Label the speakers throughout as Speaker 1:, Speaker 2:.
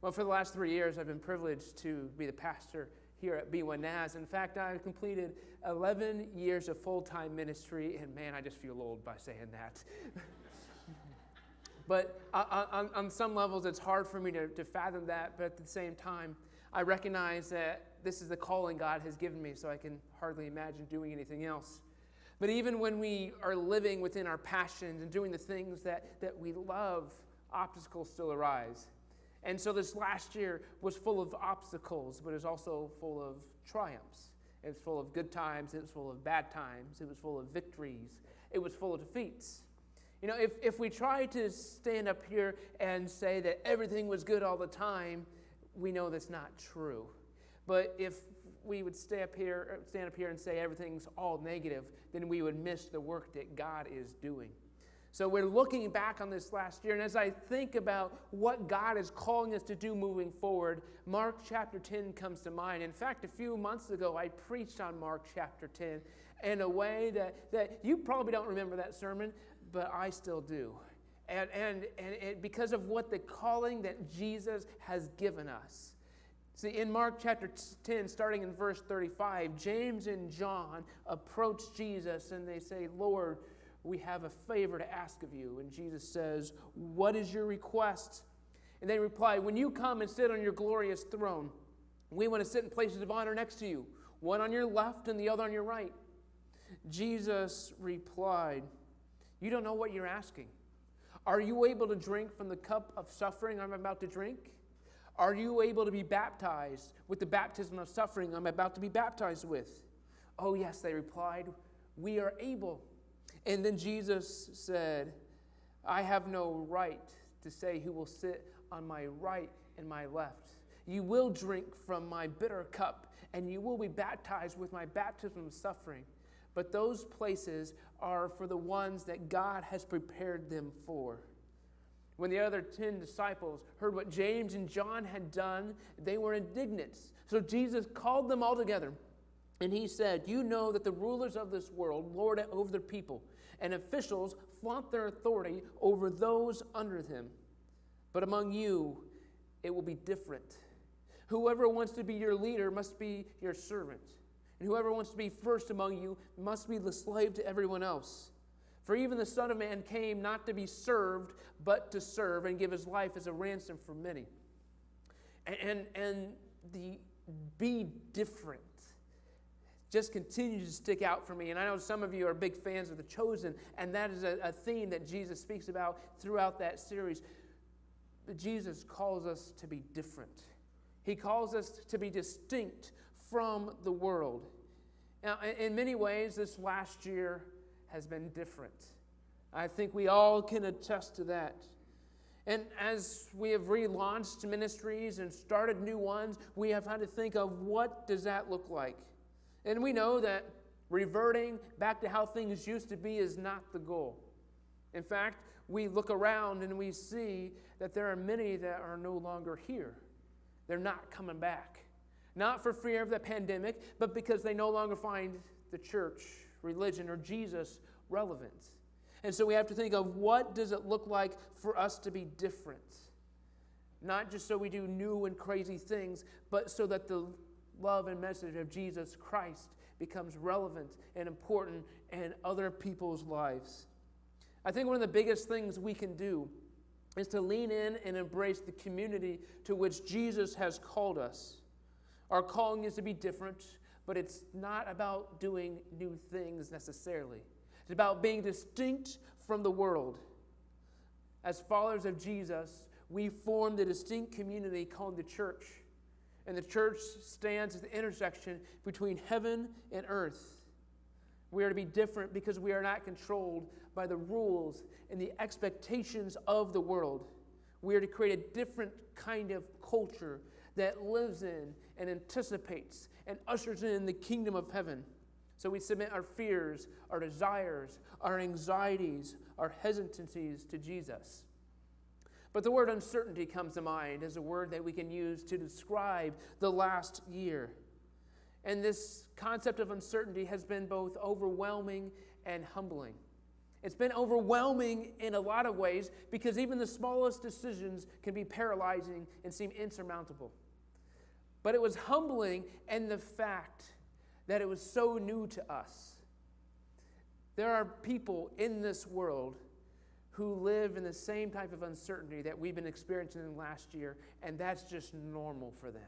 Speaker 1: Well, for the last 3 years, I've been privileged to be the pastor here at B1 Naz. In fact, I've completed 11 years of full-time ministry, and man, I just feel old by saying that. But on some levels, it's hard for me to fathom that, but at the same time, I recognize that this is the calling God has given me, so I can hardly imagine doing anything else. But even when we are living within our passions and doing the things that we love, obstacles still arise. And so this last year was full of obstacles, but it was also full of triumphs. It was full of good times. It was full of bad times. It was full of victories. It was full of defeats. You know, if we try to stand up here and say that everything was good all the time, we know that's not true. But if we would stand up here and say everything's all negative, then we would miss the work that God is doing. So we're looking back on this last year, and as I think about what God is calling us to do moving forward, Mark chapter 10 comes to mind. In fact, a few months ago, I preached on Mark chapter 10 in a way that you probably don't remember that sermon, but I still do. And because of what the calling that Jesus has given us. See, in Mark chapter 10, starting in verse 35, James and John approach Jesus and they say, "Lord, we have a favor to ask of you." And Jesus says, "What is your request?" And they reply, "When you come and sit on your glorious throne, we want to sit in places of honor next to you, one on your left and the other on your right." Jesus replied, "You don't know what you're asking. Are you able to drink from the cup of suffering I'm about to drink? Are you able to be baptized with the baptism of suffering I'm about to be baptized with?" "Oh, yes," they replied, "we are able." And then Jesus said, "I have no right to say who will sit on my right and my left. You will drink from my bitter cup, and you will be baptized with my baptism of suffering. But those places are for the ones that God has prepared them for." When the other 10 disciples heard what James and John had done, they were indignant. So Jesus called them all together, and he said, "You know that the rulers of this world lord it over their people, and officials flaunt their authority over those under them. But among you, it will be different. Whoever wants to be your leader must be your servant, and whoever wants to be first among you must be the slave to everyone else. For even the Son of Man came not to be served, but to serve and give his life as a ransom for many." And the be different just continues to stick out for me. And I know some of you are big fans of The Chosen, and that is a theme that Jesus speaks about throughout that series. But Jesus calls us to be different. He calls us to be distinct from the world. Now, in many ways, this last year has been different. I think we all can attest to that. And as we have relaunched ministries and started new ones, we have had to think of what does that look like. And we know that reverting back to how things used to be is not the goal. In fact, we look around and we see that there are many that are no longer here. They're not coming back. Not for fear of the pandemic, but because they no longer find the church, religion, or Jesus relevant. And so we have to think of what does it look like for us to be different. Not just so we do new and crazy things, but so that the love and message of Jesus Christ becomes relevant and important in other people's lives. I think one of the biggest things we can do is to lean in and embrace the community to which Jesus has called us. Our calling is to be different, but it's not about doing new things necessarily. It's about being distinct from the world. As followers of Jesus, we form the distinct community called the church. And the church stands at the intersection between heaven and earth. We are to be different because we are not controlled by the rules and the expectations of the world. We are to create a different kind of culture that lives in and anticipates and ushers in the kingdom of heaven. So we submit our fears, our desires, our anxieties, our hesitancies to Jesus. But the word uncertainty comes to mind as a word that we can use to describe the last year. And this concept of uncertainty has been both overwhelming and humbling. It's been overwhelming in a lot of ways because even the smallest decisions can be paralyzing and seem insurmountable. But it was humbling in the fact that it was so new to us. There are people in this world who live in the same type of uncertainty that we've been experiencing last year, and that's just normal for them.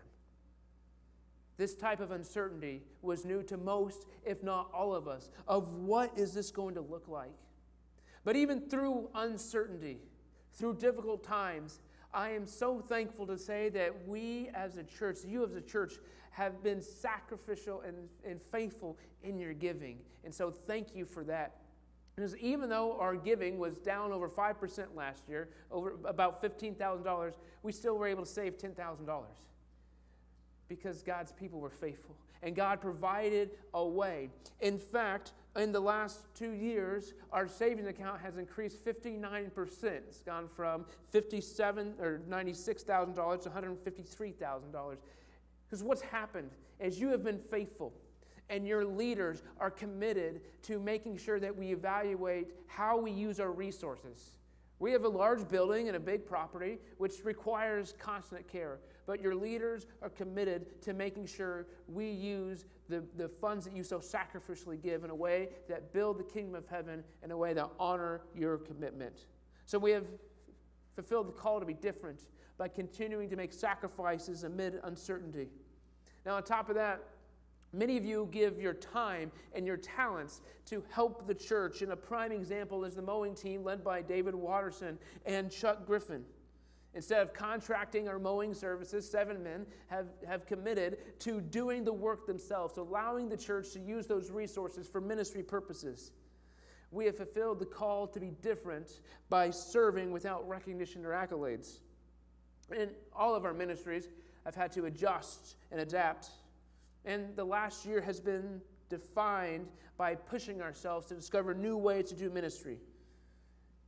Speaker 1: This type of uncertainty was new to most, if not all of us, of what is this going to look like? But even through uncertainty, through difficult times, I am so thankful to say that we as a church, you as a church, have been sacrificial and faithful in your giving. And so thank you for that. Because even though our giving was down over 5% last year, over about $15,000, we still were able to save $10,000 because God's people were faithful. And God provided a way. In fact, in the last 2 years, our savings account has increased 59%. It's gone from $97,000 or $96,000 to $153,000. Because what's happened is you have been faithful, and your leaders are committed to making sure that we evaluate how we use our resources. We have a large building and a big property, which requires constant care. But your leaders are committed to making sure we use the funds that you so sacrificially give in a way that build the kingdom of heaven, in a way that honor your commitment. So we have fulfilled the call to be different by continuing to make sacrifices amid uncertainty. Now, on top of that, many of you give your time and your talents to help the church. And a prime example is the mowing team led by David Watterson and Chuck Griffin. Instead of contracting our mowing services, 7 men have committed to doing the work themselves, allowing the church to use those resources for ministry purposes. We have fulfilled the call to be different by serving without recognition or accolades. And all of our ministries have had to adjust and adapt. And the last year has been defined by pushing ourselves to discover new ways to do ministry.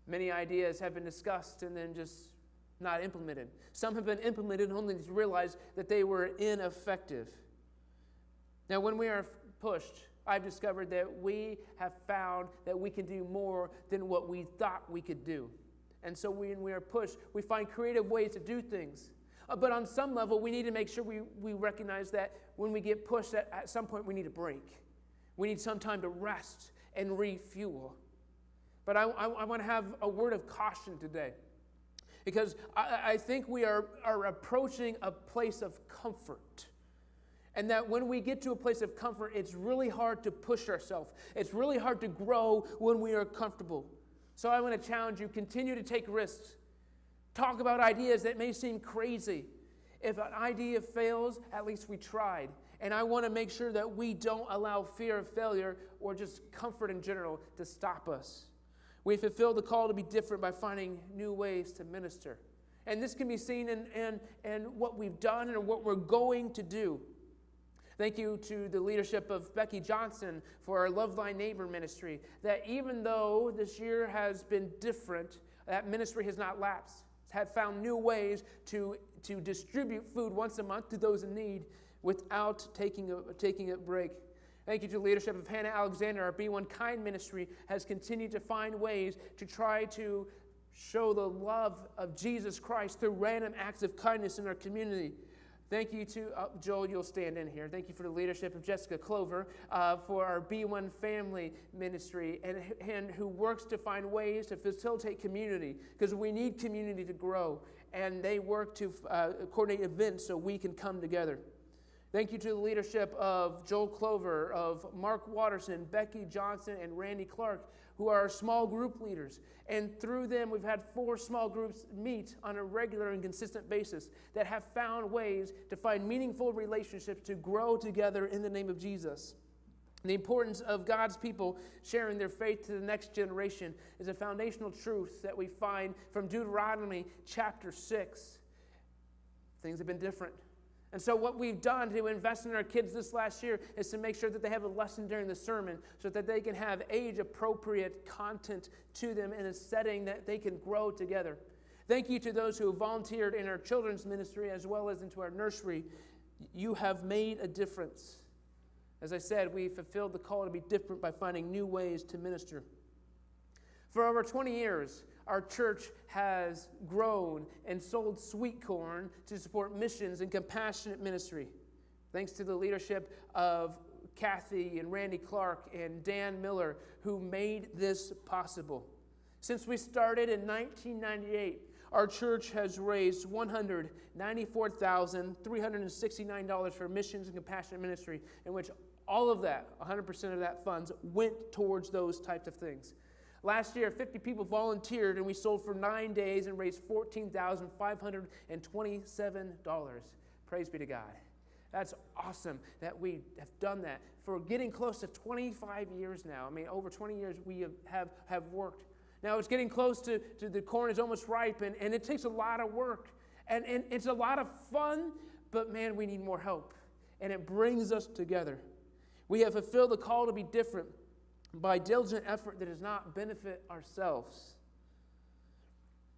Speaker 1: Many ideas have been discussed and then just not implemented. Some have been implemented only to realize that they were ineffective. Now, when we are pushed, I've discovered that we have found that we can do more than what we thought we could do. And so when we are pushed, we find creative ways to do things. But on some level, we need to make sure we recognize that when we get pushed, at some point we need a break. We need some time to rest and refuel. But I want to have a word of caution today. Because I think we are approaching a place of comfort. And that when we get to a place of comfort, it's really hard to push ourselves. It's really hard to grow when we are comfortable. So I want to challenge you, continue to take risks. Talk about ideas that may seem crazy. If an idea fails, at least we tried. And I want to make sure that we don't allow fear of failure or just comfort in general to stop us. We fulfill the call to be different by finding new ways to minister. And this can be seen in what we've done and what we're going to do. Thank you to the leadership of Becky Johnson for our Love Thy Neighbor ministry, that even though this year has been different, that ministry has not lapsed. Have found new ways to distribute food once a month to those in need without taking a break. Thank you to the leadership of Hannah Alexander. Our Be One Kind ministry has continued to find ways to try to show the love of Jesus Christ through random acts of kindness in our community. Thank you to, Joel, you'll stand in here. Thank you for the leadership of Jessica Clover for our Be One Family ministry and who works to find ways to facilitate community because we need community to grow. And they work to coordinate events so we can come together. Thank you to the leadership of Joel Clover, of Mark Watterson, Becky Johnson, and Randy Clark, who are our small group leaders. And through them, we've had 4 small groups meet on a regular and consistent basis that have found ways to find meaningful relationships to grow together in the name of Jesus. The importance of God's people sharing their faith to the next generation is a foundational truth that we find from Deuteronomy chapter 6. Things have been different. And so what we've done to invest in our kids this last year is to make sure that they have a lesson during the sermon so that they can have age-appropriate content to them in a setting that they can grow together. Thank you to those who have volunteered in our children's ministry as well as into our nursery. You have made a difference. As I said, we fulfilled the call to be different by finding new ways to minister. For over 20 years, our church has grown and sold sweet corn to support missions and compassionate ministry. Thanks to the leadership of Kathy and Randy Clark and Dan Miller, who made this possible. Since we started in 1998, our church has raised $194,369 for missions and compassionate ministry, in which all of that, 100% of that funds, went towards those types of things. Last year, 50 people volunteered, and we sold for 9 days and raised $14,527. Praise be to God. That's awesome that we have done that for getting close to 25 years now. I mean, over 20 years we have worked. Now it's getting close to the corn is almost ripe, and it takes a lot of work. And it's a lot of fun, but man, we need more help. And it brings us together. We have fulfilled the call to be different by diligent effort that does not benefit ourselves.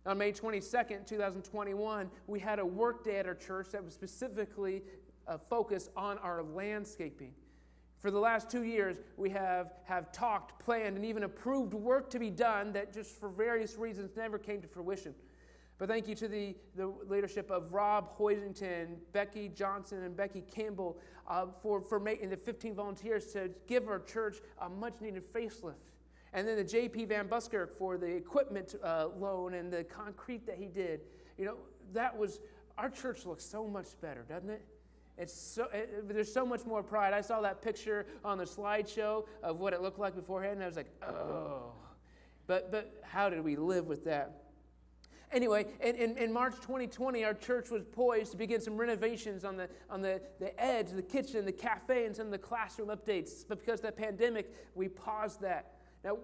Speaker 1: On May 22nd, 2021, we had a work day at our church that was specifically focused on our landscaping. For the last 2 years, we have talked, planned, and even approved work to be done that just for various reasons never came to fruition. But thank you to the leadership of Rob Hoisington, Becky Johnson, and Becky Campbell for making the 15 volunteers to give our church a much-needed facelift. And then the J.P. Van Buskirk for the equipment loan and the concrete that he did. You know, our church looks so much better, doesn't it? There's so much more pride. I saw that picture on the slideshow of what it looked like beforehand, and I was like, oh. But how did we live with that? Anyway, in March 2020, our church was poised to begin some renovations on the edge, the kitchen, the cafe, and some of the classroom updates. But because of the pandemic, we paused that. Now,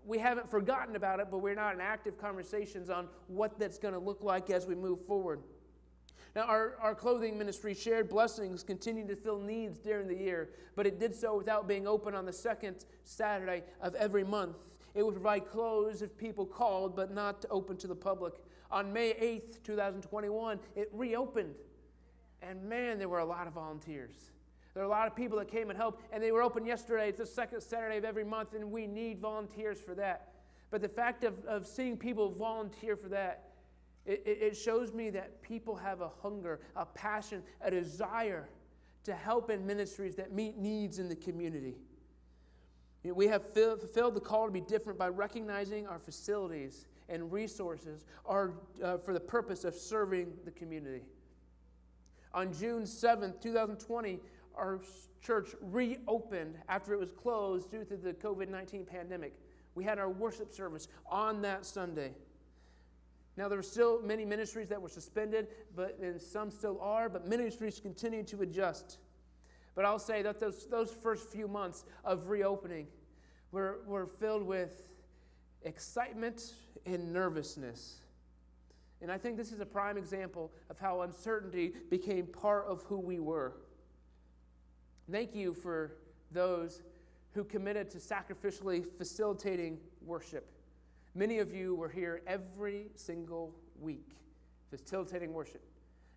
Speaker 1: we haven't forgotten about it, but we're not in active conversations on what that's going to look like as we move forward. Now, our clothing ministry, Shared Blessings, continued to fill needs during the year, but it did so without being open on the second Saturday of every month. It would provide clothes if people called, but not open to the public. On May 8th, 2021, it reopened. And man, there were a lot of volunteers. There were a lot of people that came and helped, and they were open yesterday. It's the second Saturday of every month, and we need volunteers for that. But the fact of seeing people volunteer for that, it shows me that people have a hunger, a passion, a desire to help in ministries that meet needs in the community. We have fulfilled the call to be different by recognizing our facilities and resources are for the purpose of serving the community. On June 7th, 2020, our church reopened after it was closed due to the COVID-19 pandemic. We had our worship service on that Sunday. Now, there were still many ministries that were suspended, and some still are, but ministries continue to adjust. But I'll say that those first few months of reopening were filled with excitement and nervousness. And I think this is a prime example of how uncertainty became part of who we were. Thank you for those who committed to sacrificially facilitating worship. Many of you were here every single week facilitating worship,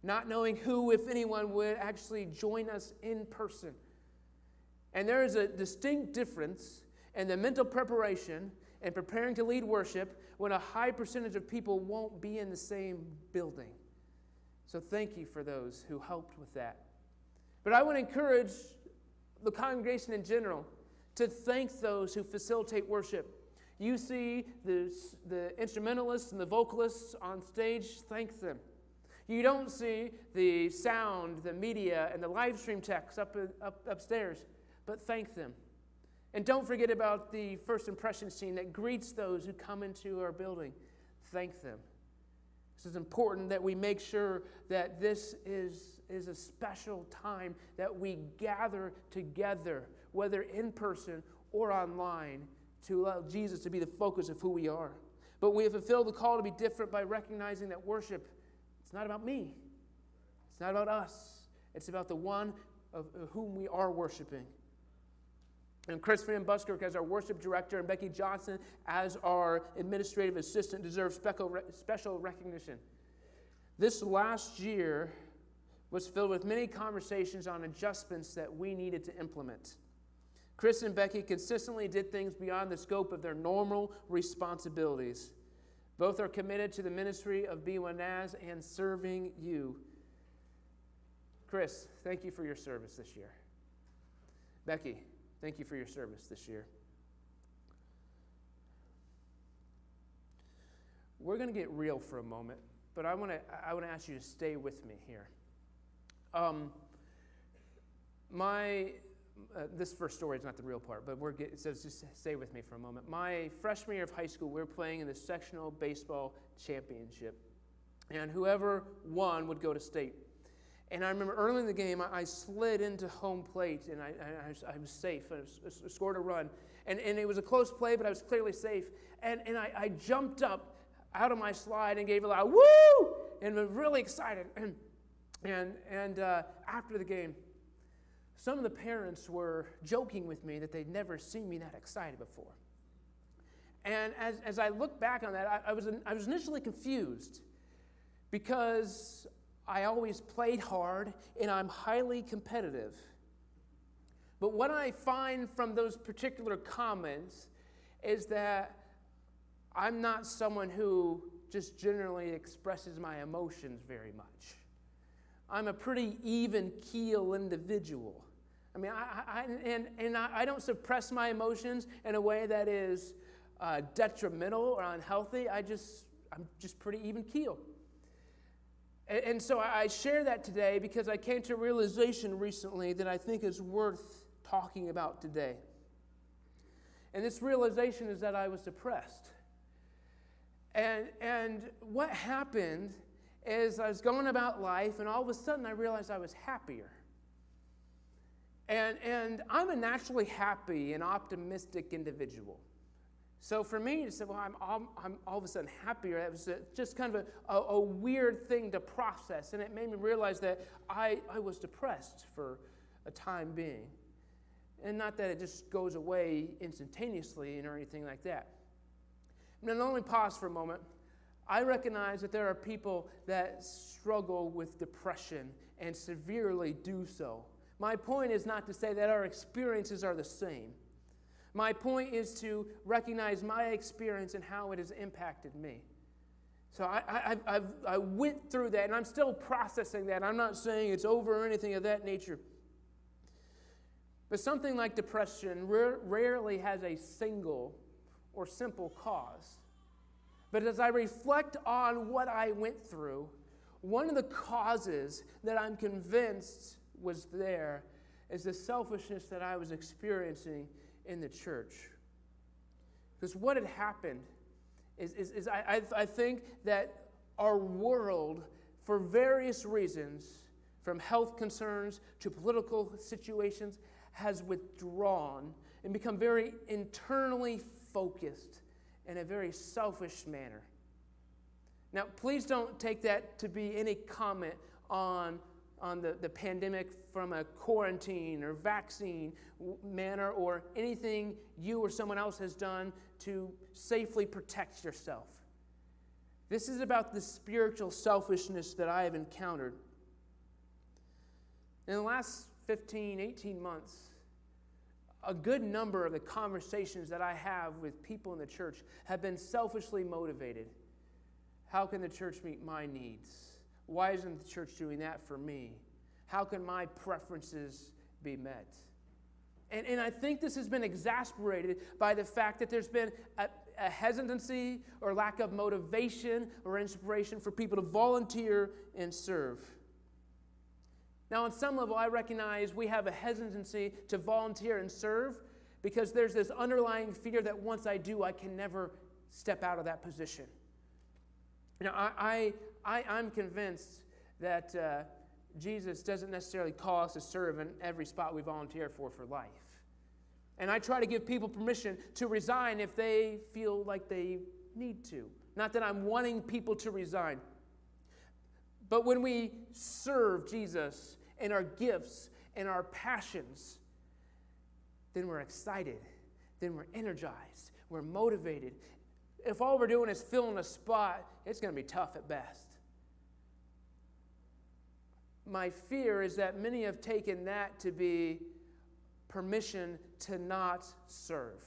Speaker 1: not knowing who, if anyone, would actually join us in person. And there is a distinct difference in the mental preparation and preparing to lead worship when a high percentage of people won't be in the same building. So thank you for those who helped with that. But I would encourage the congregation in general to thank those who facilitate worship. You see the instrumentalists and the vocalists on stage, thank them. You don't see the sound, the media, and the live stream techs upstairs, but thank them. And don't forget about the first impressions team that greets those who come into our building. Thank them. This is important that we make sure that this is a special time that we gather together, whether in person or online, to allow Jesus to be the focus of who we are. But we have fulfilled the call to be different by recognizing that worship, it's not about me. It's not about us. It's about the one of whom we are worshiping. And Chris Van Buskirk as our worship director and Becky Johnson as our administrative assistant deserve special recognition. This last year was filled with many conversations on adjustments that we needed to implement. Chris and Becky consistently did things beyond the scope of their normal responsibilities. Both are committed to the ministry of B1NAS and serving you. Chris, thank you for your service this year. Becky, thank you for your service this year. We're going to get real for a moment, but I want to ask you to stay with me here. This first story is not the real part, but so just stay with me for a moment. My freshman year of high school, we were playing in the sectional baseball championship, and whoever won would go to state. And I remember early in the game, I slid into home plate, and I was safe. I scored a run, and it was a close play, but I was clearly safe. And I jumped up out of my slide and gave a loud woo, and was really excited. And after the game, some of the parents were joking with me that they'd never seen me that excited before. And as I look back on that, I was initially confused because I always played hard and I'm highly competitive. But what I find from those particular comments is that I'm not someone who just generally expresses my emotions very much. I'm a pretty even keel individual. I mean, I don't suppress my emotions in a way that is detrimental or unhealthy. I'm just pretty even keel. And so I share that today because I came to a realization recently that I think is worth talking about today. And this realization is that I was depressed. And what happened is I was going about life, and all of a sudden I realized I was happier. And I'm a naturally happy and optimistic individual. So for me to say, well, I'm all of a sudden happier, that was just kind of a weird thing to process. And it made me realize that I was depressed for a time being. And not that it just goes away instantaneously or anything like that. Now, let me pause for a moment. I recognize that there are people that struggle with depression and severely do so. My point is not to say that our experiences are the same. My point is to recognize my experience and how it has impacted me. So I went through that, and I'm still processing that. I'm not saying it's over or anything of that nature. But something like depression rarely has a single or simple cause. But as I reflect on what I went through, one of the causes that I'm convinced was there is the selfishness that I was experiencing in the church. Because what had happened is I think that our world, for various reasons, from health concerns to political situations, has withdrawn and become very internally focused in a very selfish manner. Now, please don't take that to be any comment on the pandemic from a quarantine or vaccine manner or anything you or someone else has done to safely protect yourself. This is about the spiritual selfishness that I have encountered. In the last 15, 18 months, a good number of the conversations that I have with people in the church have been selfishly motivated. How can the church meet my needs? Why isn't the church doing that for me? How can my preferences be met? And I think this has been exasperated by the fact that there's been a hesitancy or lack of motivation or inspiration for people to volunteer and serve. Now, on some level, I recognize we have a hesitancy to volunteer and serve because there's this underlying fear that once I do, I can never step out of that position. Now, I'm convinced that Jesus doesn't necessarily call us to serve in every spot we volunteer for life. And I try to give people permission to resign if they feel like they need to. Not that I'm wanting people to resign. But when we serve Jesus in our gifts and our passions, then we're excited, then we're energized, we're motivated. If all we're doing is filling a spot, it's going to be tough at best. My fear is that many have taken that to be permission to not serve.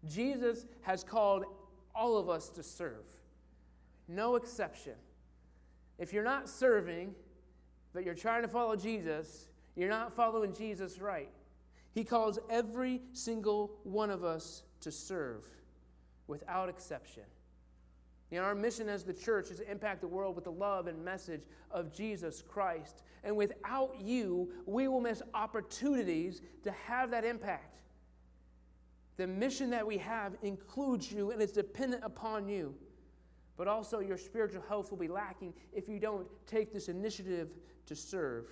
Speaker 1: Jesus has called all of us to serve. No exception. If you're not serving, but you're trying to follow Jesus, you're not following Jesus right. He calls every single one of us to serve, without exception. Our mission as the church is to impact the world with the love and message of Jesus Christ. And without you, we will miss opportunities to have that impact. The mission that we have includes you, and it's dependent upon you. But also your spiritual health will be lacking if you don't take this initiative to serve.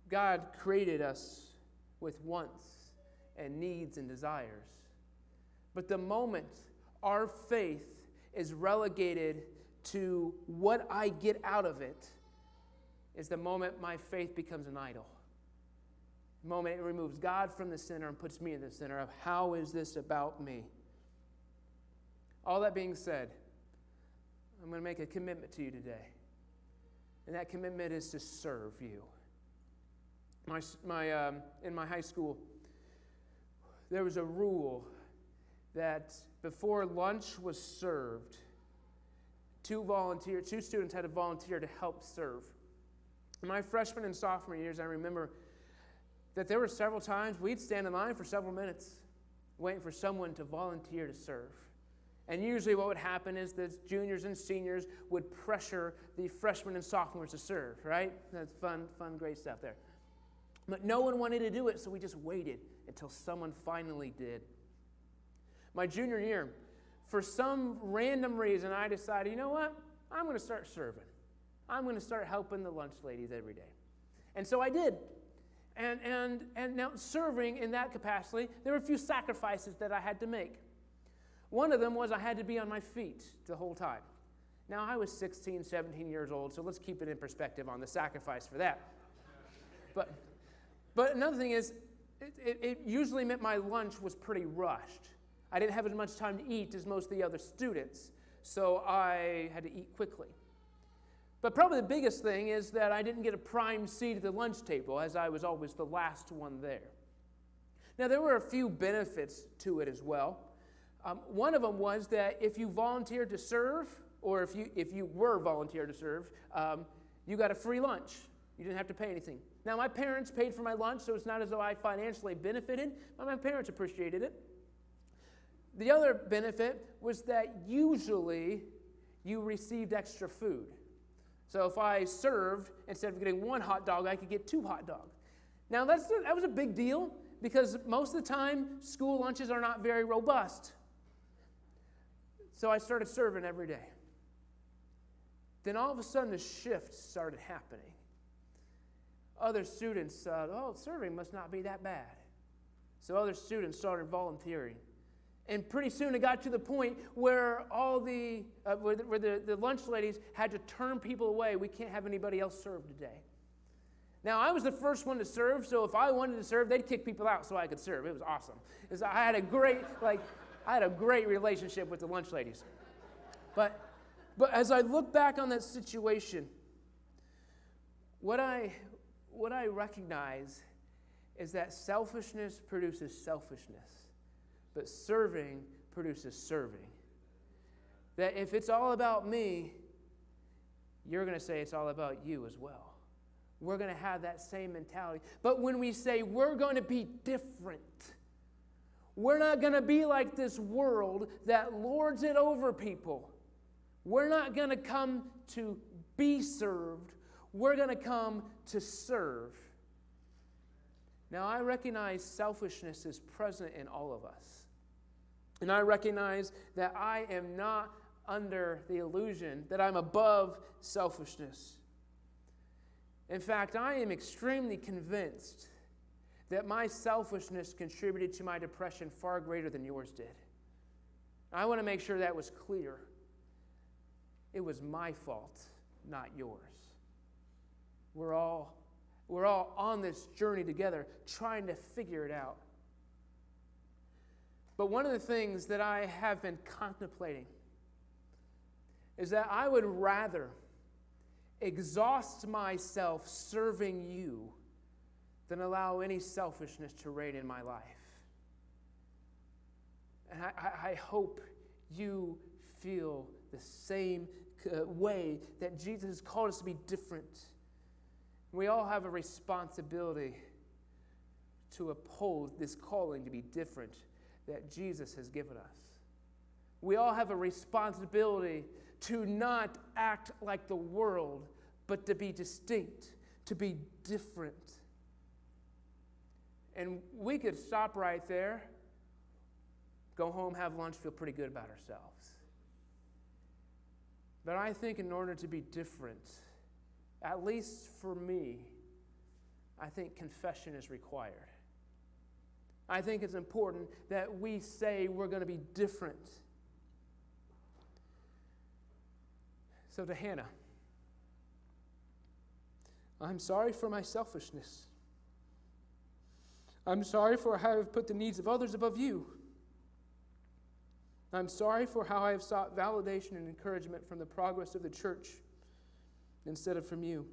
Speaker 1: God created us with wants and needs and desires. But the moment our faith is relegated to what I get out of it is the moment my faith becomes an idol. The moment it removes God from the center and puts me in the center of how is this about me? All that being said, I'm going to make a commitment to you today. And that commitment is to serve you. In my high school, there was a rule that before lunch was served, two students had to volunteer to help serve. In my freshman and sophomore years, I remember that there were several times we'd stand in line for several minutes waiting for someone to volunteer to serve. And usually what would happen is the juniors and seniors would pressure the freshmen and sophomores to serve, right? That's fun, great stuff there. But no one wanted to do it, so we just waited until someone finally did. My junior year, for some random reason, I decided, you know what? I'm going to start serving. I'm going to start helping the lunch ladies every day. And so I did. And now serving in that capacity, there were a few sacrifices that I had to make. One of them was I had to be on my feet the whole time. Now, I was 16, 17 years old, so let's keep it in perspective on the sacrifice for that. But another thing is, it usually meant my lunch was pretty rushed. I didn't have as much time to eat as most of the other students, so I had to eat quickly. But probably the biggest thing is that I didn't get a prime seat at the lunch table, as I was always the last one there. Now, there were a few benefits to it as well. One of them was that if you volunteered to serve, or if you were volunteered to serve, you got a free lunch. You didn't have to pay anything. Now, my parents paid for my lunch, so it's not as though I financially benefited, but my parents appreciated it. The other benefit was that usually you received extra food. So if I served, instead of getting one hot dog, I could get 2 hot dogs. Now, that was a big deal because most of the time, school lunches are not very robust. So I started serving every day. Then all of a sudden, a shift started happening. Other students said, serving must not be that bad. So other students started volunteering. And pretty soon it got to the point where the lunch ladies had to turn people away. We can't have anybody else serve today. Now, I was the first one to serve, so if I wanted to serve, they'd kick people out so I could serve. It was awesome. I had a great relationship with the lunch ladies. But as I look back on that situation, what I recognize is that selfishness produces selfishness, but serving produces serving. That if it's all about me, you're going to say it's all about you as well. We're going to have that same mentality. But when we say we're going to be different, we're not going to be like this world that lords it over people. We're not going to come to be served. We're going to come to serve. Now, I recognize selfishness is present in all of us. And I recognize that I am not under the illusion that I'm above selfishness. In fact, I am extremely convinced that my selfishness contributed to my depression far greater than yours did. I want to make sure that was clear. It was my fault, not yours. We're all on this journey together, trying to figure it out. But one of the things that I have been contemplating is that I would rather exhaust myself serving you than allow any selfishness to reign in my life. And I hope you feel the same way that Jesus has called us to be different. We all have a responsibility to uphold this calling to be different that Jesus has given us. We all have a responsibility to not act like the world, but to be distinct, to be different. And we could stop right there, go home, have lunch, feel pretty good about ourselves. But I think in order to be different, at least for me, I think confession is required. I think it's important that we say we're going to be different. So to Hannah, I'm sorry for my selfishness. I'm sorry for how I've put the needs of others above you. I'm sorry for how I have sought validation and encouragement from the progress of the church instead of from you.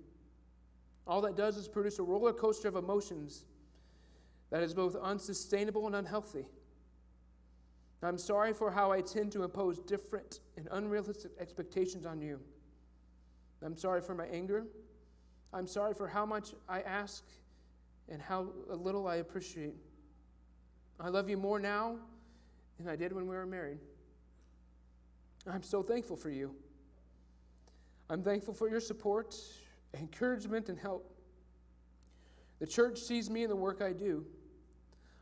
Speaker 1: All that does is produce a roller coaster of emotions that is both unsustainable and unhealthy. I'm sorry for how I tend to impose different and unrealistic expectations on you. I'm sorry for my anger. I'm sorry for how much I ask and how little I appreciate. I love you more now than I did when we were married. I'm so thankful for you. I'm thankful for your support, encouragement, and help. The church sees me in the work I do.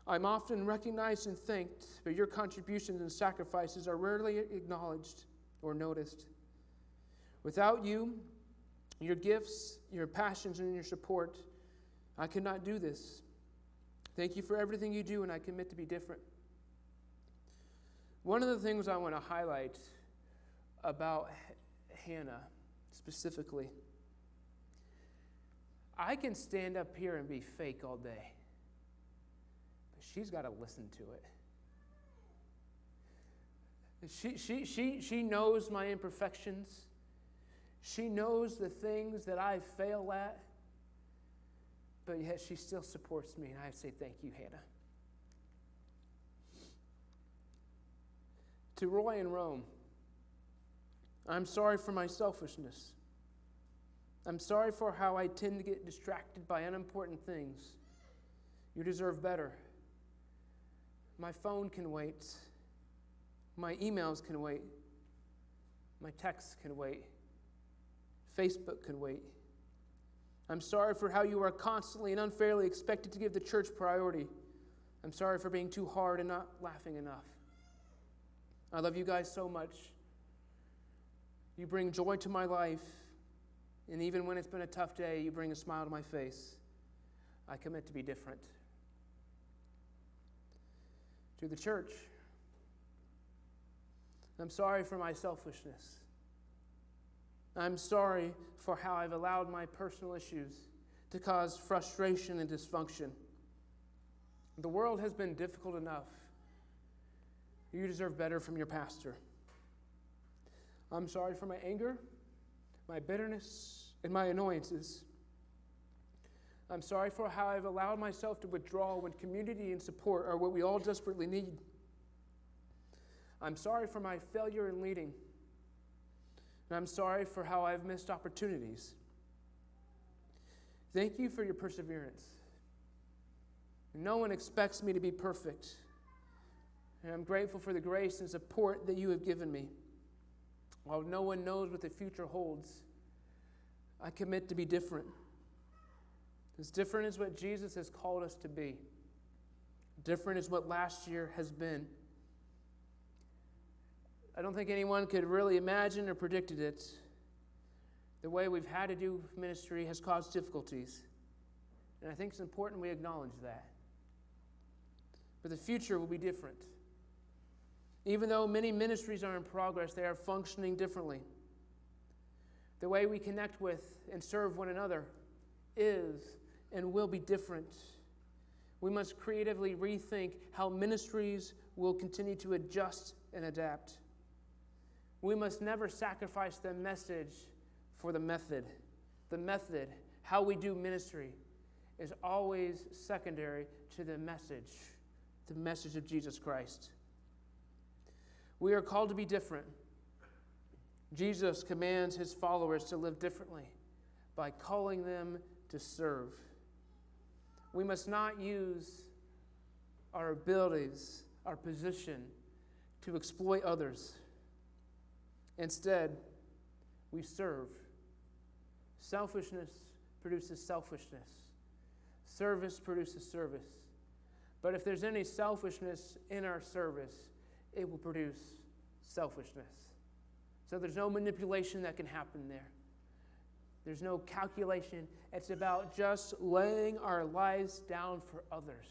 Speaker 1: I'm often recognized and thanked, but your contributions and sacrifices are rarely acknowledged or noticed. Without you, your gifts, your passions, and your support, I could not do this. Thank you for everything you do, and I commit to be different. One of the things I want to highlight about Hannah specifically, I can stand up here and be fake all day, but she's got to listen to it. She knows my imperfections. She knows the things that I fail at, but yet she still supports me, and I say thank you, Hannah. To Roy in Rome, I'm sorry for my selfishness. I'm sorry for how I tend to get distracted by unimportant things. You deserve better. My phone can wait. My emails can wait. My texts can wait. Facebook can wait. I'm sorry for how you are constantly and unfairly expected to give the church priority. I'm sorry for being too hard and not laughing enough. I love you guys so much. You bring joy to my life, and even when it's been a tough day, you bring a smile to my face. I commit to be different. To the church, I'm sorry for my selfishness. I'm sorry for how I've allowed my personal issues to cause frustration and dysfunction. The world has been difficult enough. You deserve better from your pastor. I'm sorry for my anger, my bitterness, and my annoyances. I'm sorry for how I've allowed myself to withdraw when community and support are what we all desperately need. I'm sorry for my failure in leading. And I'm sorry for how I've missed opportunities. Thank you for your perseverance. No one expects me to be perfect. And I'm grateful for the grace and support that you have given me. While no one knows what the future holds, I commit to be different. As different as what Jesus has called us to be. Different as what last year has been. I don't think anyone could really imagine or predicted it. The way we've had to do ministry has caused difficulties. And I think it's important we acknowledge that. But the future will be different. Even though many ministries are in progress, they are functioning differently. The way we connect with and serve one another is and will be different. We must creatively rethink how ministries will continue to adjust and adapt. We must never sacrifice the message for the method. The method, how we do ministry, is always secondary to the message of Jesus Christ. We are called to be different. Jesus commands his followers to live differently by calling them to serve. We must not use our abilities, our position, to exploit others. Instead, we serve. Selfishness produces selfishness. Service produces service. But if there's any selfishness in our service, it will produce selfishness. So there's no manipulation that can happen there. There's no calculation. It's about just laying our lives down for others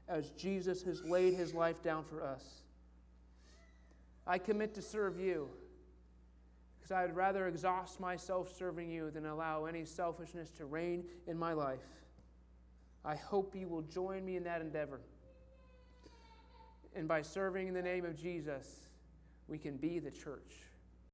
Speaker 1: as Jesus has laid his life down for us. I commit to serve you because I would rather exhaust myself serving you than allow any selfishness to reign in my life. I hope you will join me in that endeavor. And by serving in the name of Jesus, we can be the church.